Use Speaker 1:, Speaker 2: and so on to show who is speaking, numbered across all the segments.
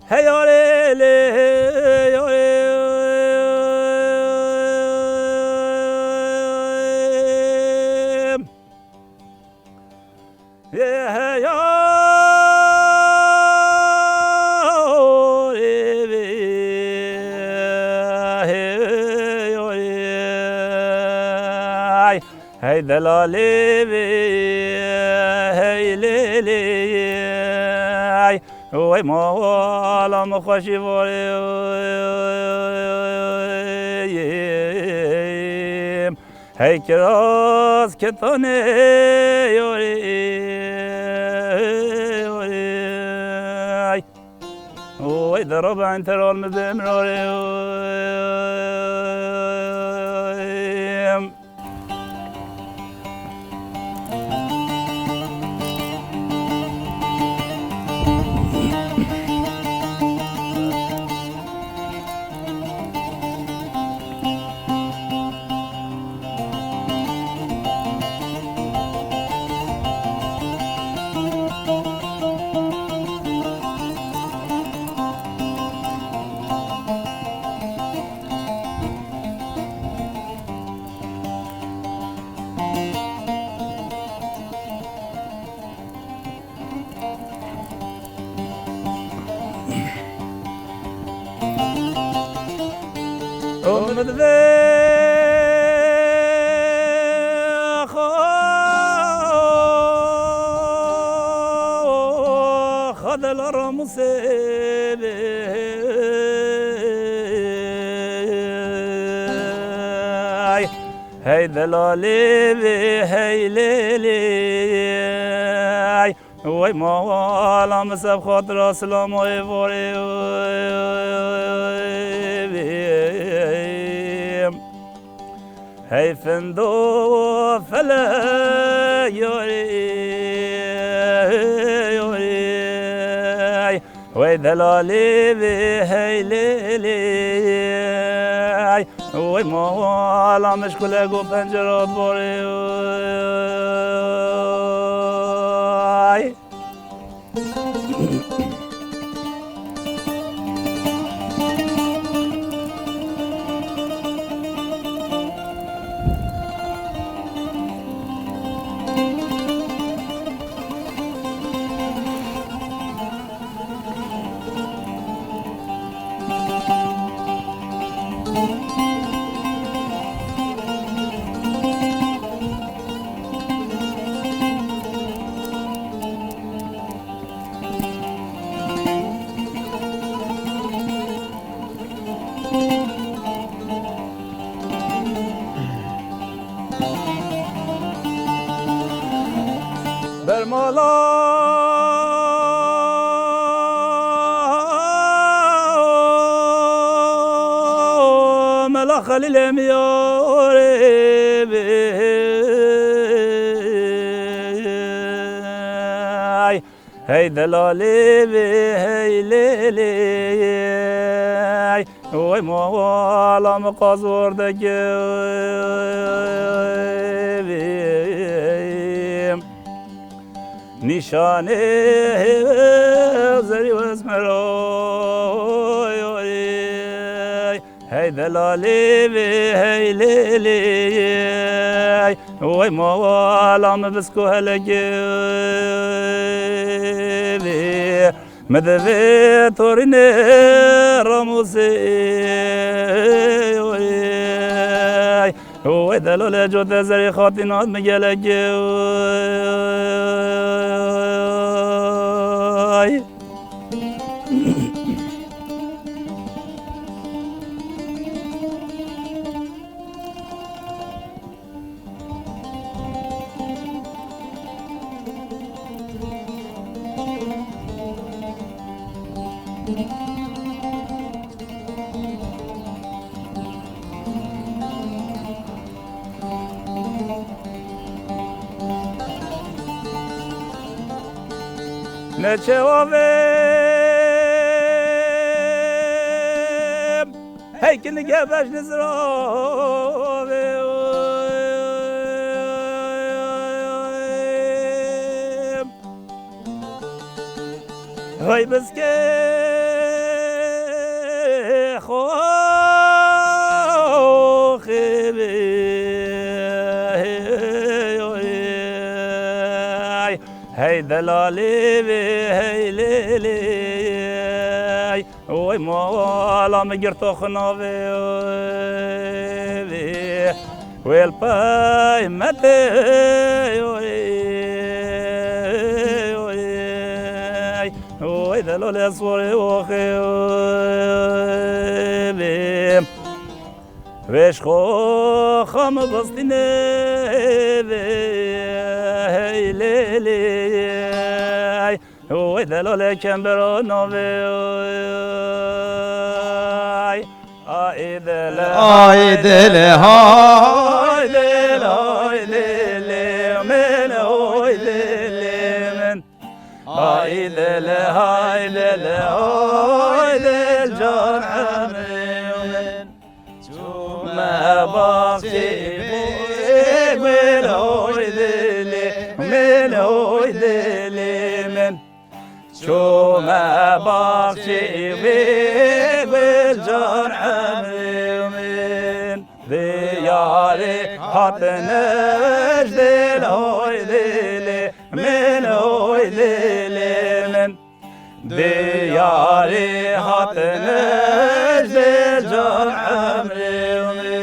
Speaker 1: Hey yorele yore yeah yore hey delali hey lili وای مالم خوشی واریم هی کراس که تو نیاری وای درو به انترال مزمراریم اومد خد الرمس هی دلالی هی لیلی وای مالم سب خاطر سلام و هی فندو فلا یوری وای دلالی هی لیلی وای مالمش کله گو پنجرات باری برمالا ملا خلیل میاره هی دلالی هی لیلی وای مالم قازوردگی نشانه زری و اسمرای هی دلالی هی لیلی وای مالم بسکو هلگی مدوی تورین رموسی وای دلال جوت زری خاطینات مگلگی نچه آویم هی که نگه بش نزراویم های بسکه هی دلالی وی هی لیلی وی مالا مگرتو خناوی وی الپای متی وی دلالی صوری وخی ویش خو خم بستینه هی لیلی وی دلالی کم برانو آی دل
Speaker 2: آی دل
Speaker 1: آی دل آی دل من آی دل من آی دل آی دل آی دل جان عمري من ما باقي من آی دل من آی دل من شو ما باقي بالجان عمري ومن دياري حطناش ديل هوي ديلي من هوي ديلي من دياري حطناش ديل جان عمري ومن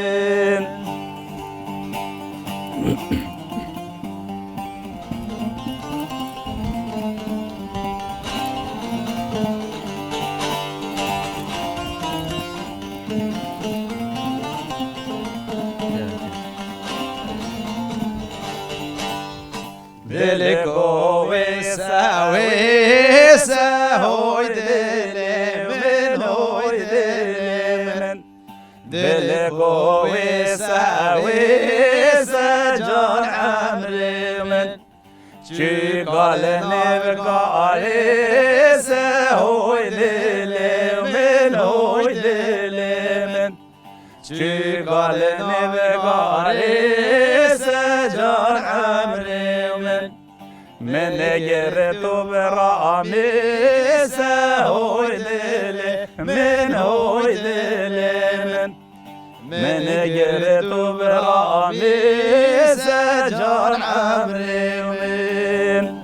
Speaker 2: دلك ويسا ويسا هوي دلي من هوي دلي من دلك ويسا ويسا جان عمري من شي قال نبقى هوي دلي من هوي دلي من شي قال نبقى جان عمري من جرت برامي سهوي دلي من هوي دلي من جرت برامي سجان عمري ومن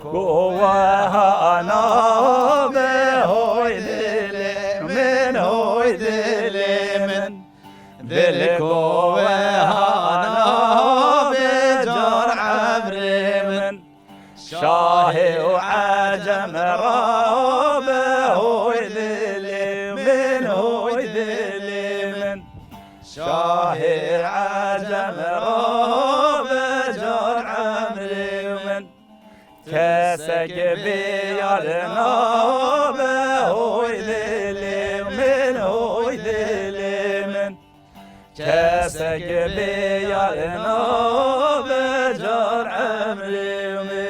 Speaker 2: قواها أنا بهوي دلي من هوي دلي من دلي قواها أنا بجار عمري من شاهي وعجم رابه هوي دلي من هوي دلي من شاهي عجم رابه جار عمري من كاسك بيارنا بهوي دلي من هوي دلي من كاسك بيارنا بجار عمري ومن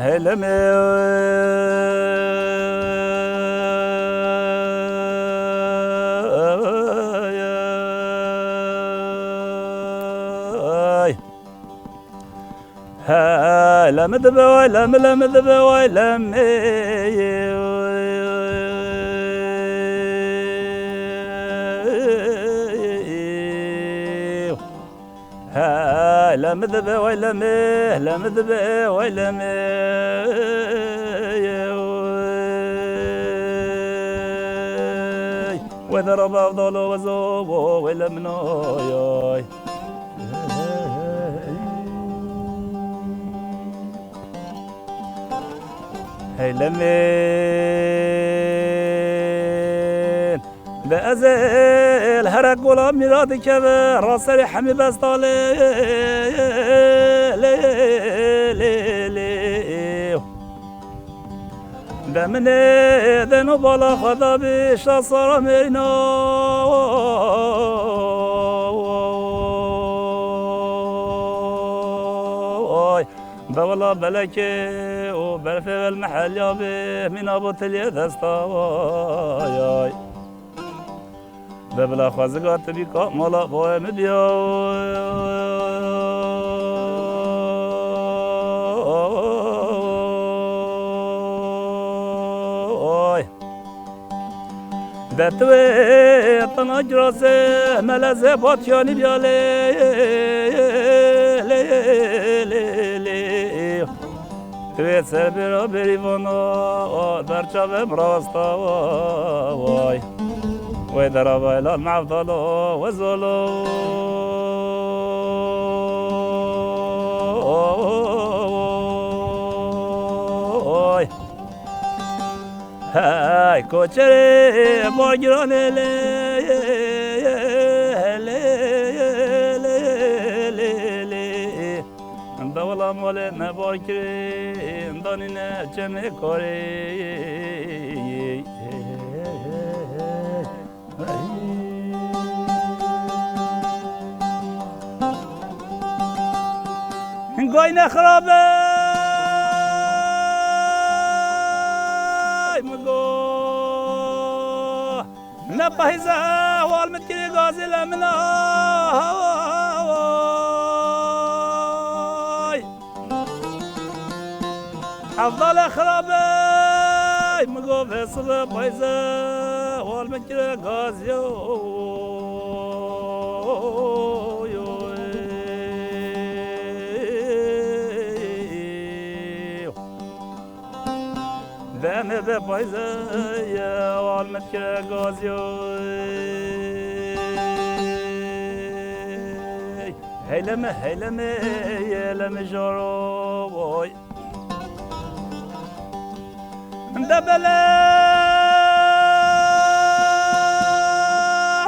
Speaker 2: هلمن لم ذبوي لم ذبوي لم لم ذبوي لم ذبوي لم وضرب أفضل وزوب ولم نوي هي لمين
Speaker 1: ده ازل هر گلا میراد که راسر حمی بستاله ده منه دنو بالا خدا بیشتا سارا مینا بولا بلكي وبرفي المحل يابي من ابو تلي دستا ببلا خوازقات بيكا مالا بوي مبيا دتوي طنجراسه ملزه باتياني بيالي توی سر برا بریوانا در چاوم راستا وای وی در آبایلا معفضالا و زالا وای های کوچره بارگرانه والله مال نبارکری دانی نه چه کاری گای نخرابه مگو نپایزه وال متکری گازی لمنا أفضل خرابي مقوف صبح بايزة والمجرى غازيو ذنب بايزة يا والمجرى غازيو هيلمة هيلمة يا لمجرى دبله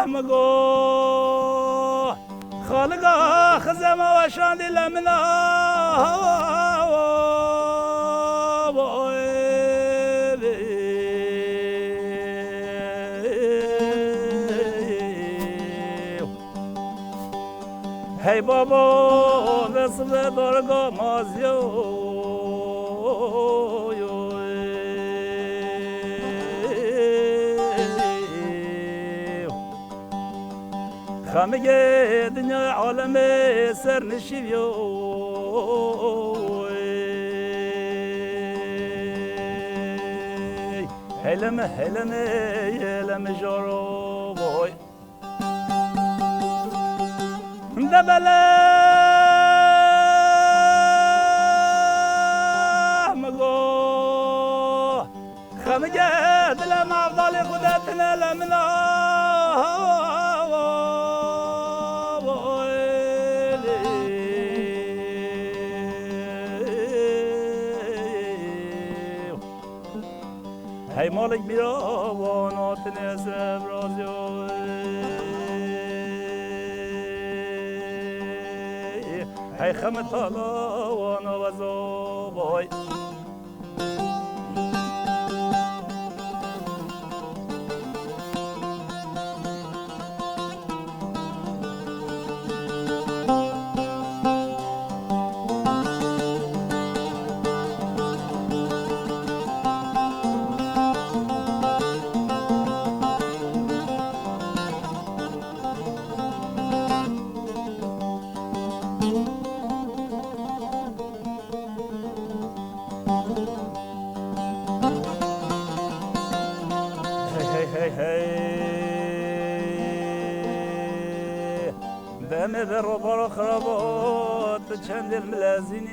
Speaker 1: مگو خالقا خزم و شاندی لمنا هی بابا نصب درگاه مازیو خامگه دنیا عالم سر نشیو هلم هلم هلم جارو بوی دبله مگو خامگه دلم افضل خودتنا لمنا هی مالک بیرا وانات نسب رازیو هی خمت حالا وانا وزا بای دم در بار خرابات چند الملازینی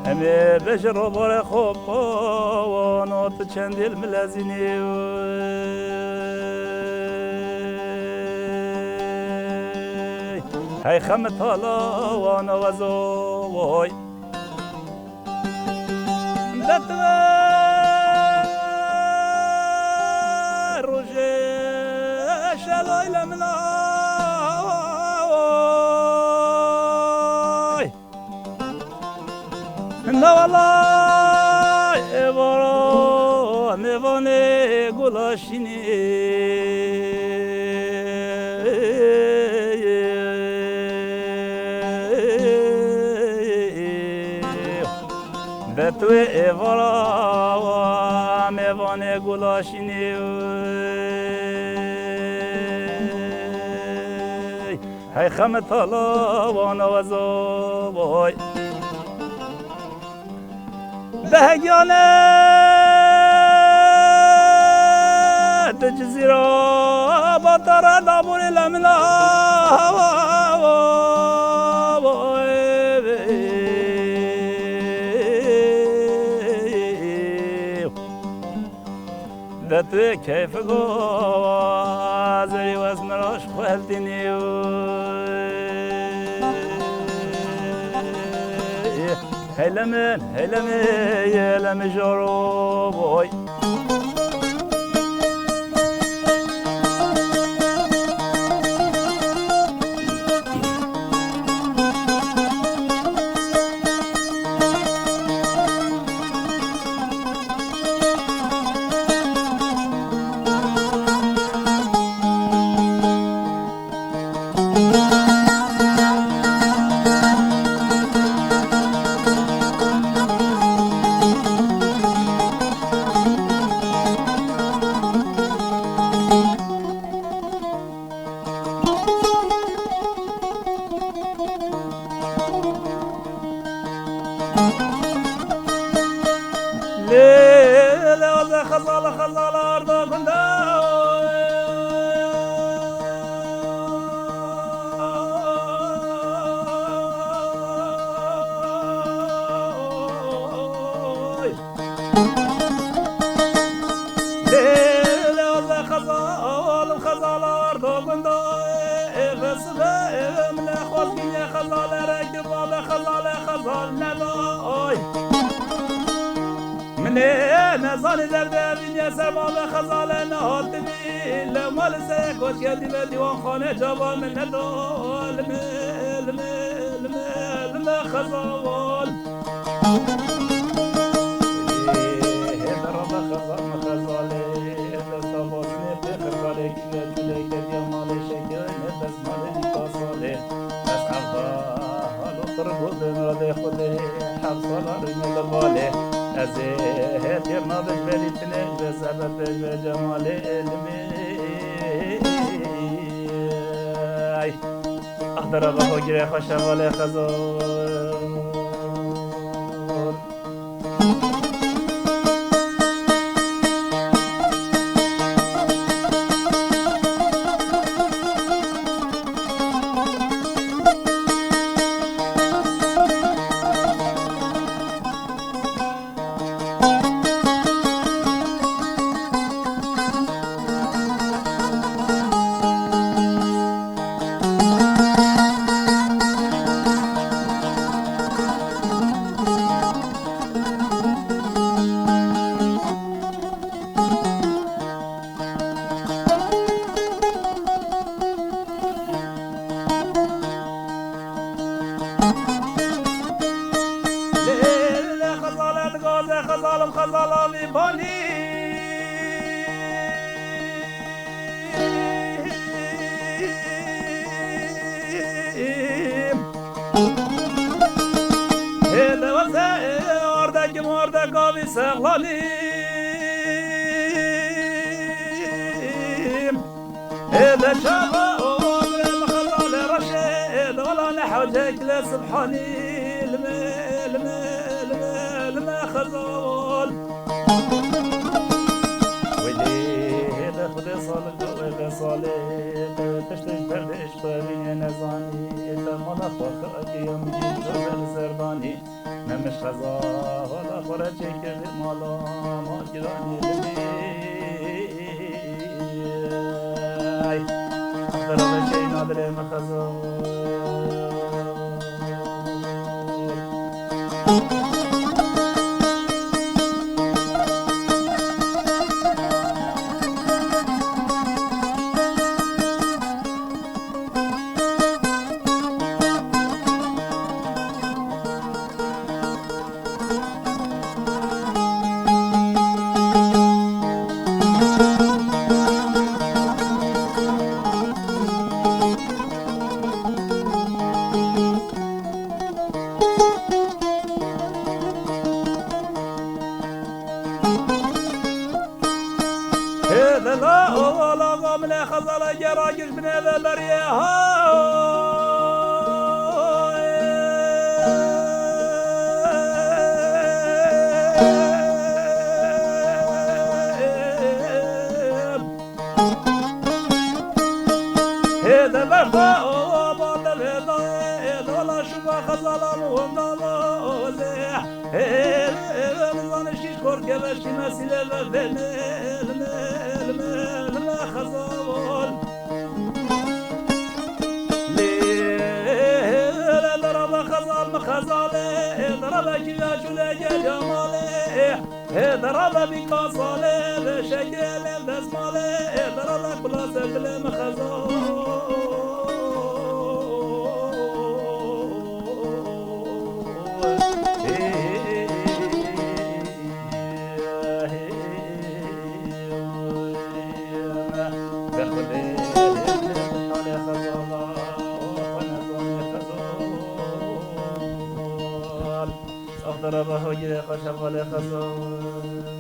Speaker 1: همه بشر بار خوب وانات چند الملازینی هی خمت حالا و نوازوی دتوه روژه شلای لمنای نه والله بارا میوانه گلاشینی به توی بارا میوانه گلاشینی هی خمت حالا و نوازو بای بهگیانه تجزیرا با تارا دابوری لمنا ده توی کیف گوازری و اسمراش خلدینی هلمه جارو بای ليلة خزالة خزالة أرض كنداي ليلة خزالة خزالة أرض كنداي غصبة من خالقين خزالة راكب على خزالة خزالة نباي نزال درد بینی سرمال خزال نهاد بی لمال سه کش کردی به دیوان خانه جوان من ندال مل خزال درم خزال مخزاله دست آباسنه به خزاله که جوله کردی مال شکر دست مال نیکاساله دست اول تربود نراده خوده حفظاله رنگ باله از هتیرنا بجبریتنه به سبب به جمال علمی اخدر آقا گیره خوشمال خزار خزالم خزالامی بانی هله وزه اردک مردک آبی سغلانیم هله شبه عمرم خزال رشید ولا نحوجك لسبحاني لما خزال ويلي خذي صالح خذي صالح تشتش بردش طاري نزاني لما نخوخ يوم جيت جبل زرباني نمش خزال ولا فرجك مالا ما جراني لبي أخضر بشي نادر مخزال
Speaker 2: لا والله من خزل جراجش من هذا بريها هذا بخا بعد الهضا هذا لا شوف خزل ومضى نظام الشيش كوركا باش تمثل المال خزاول ليه ضرب خزال مخزالي ضرب جياش ولا جمالي ضرب بكاسالي شكل دسمالي ضرب بلاصة بلا مخزال ضربه وجه خشب ولا خزان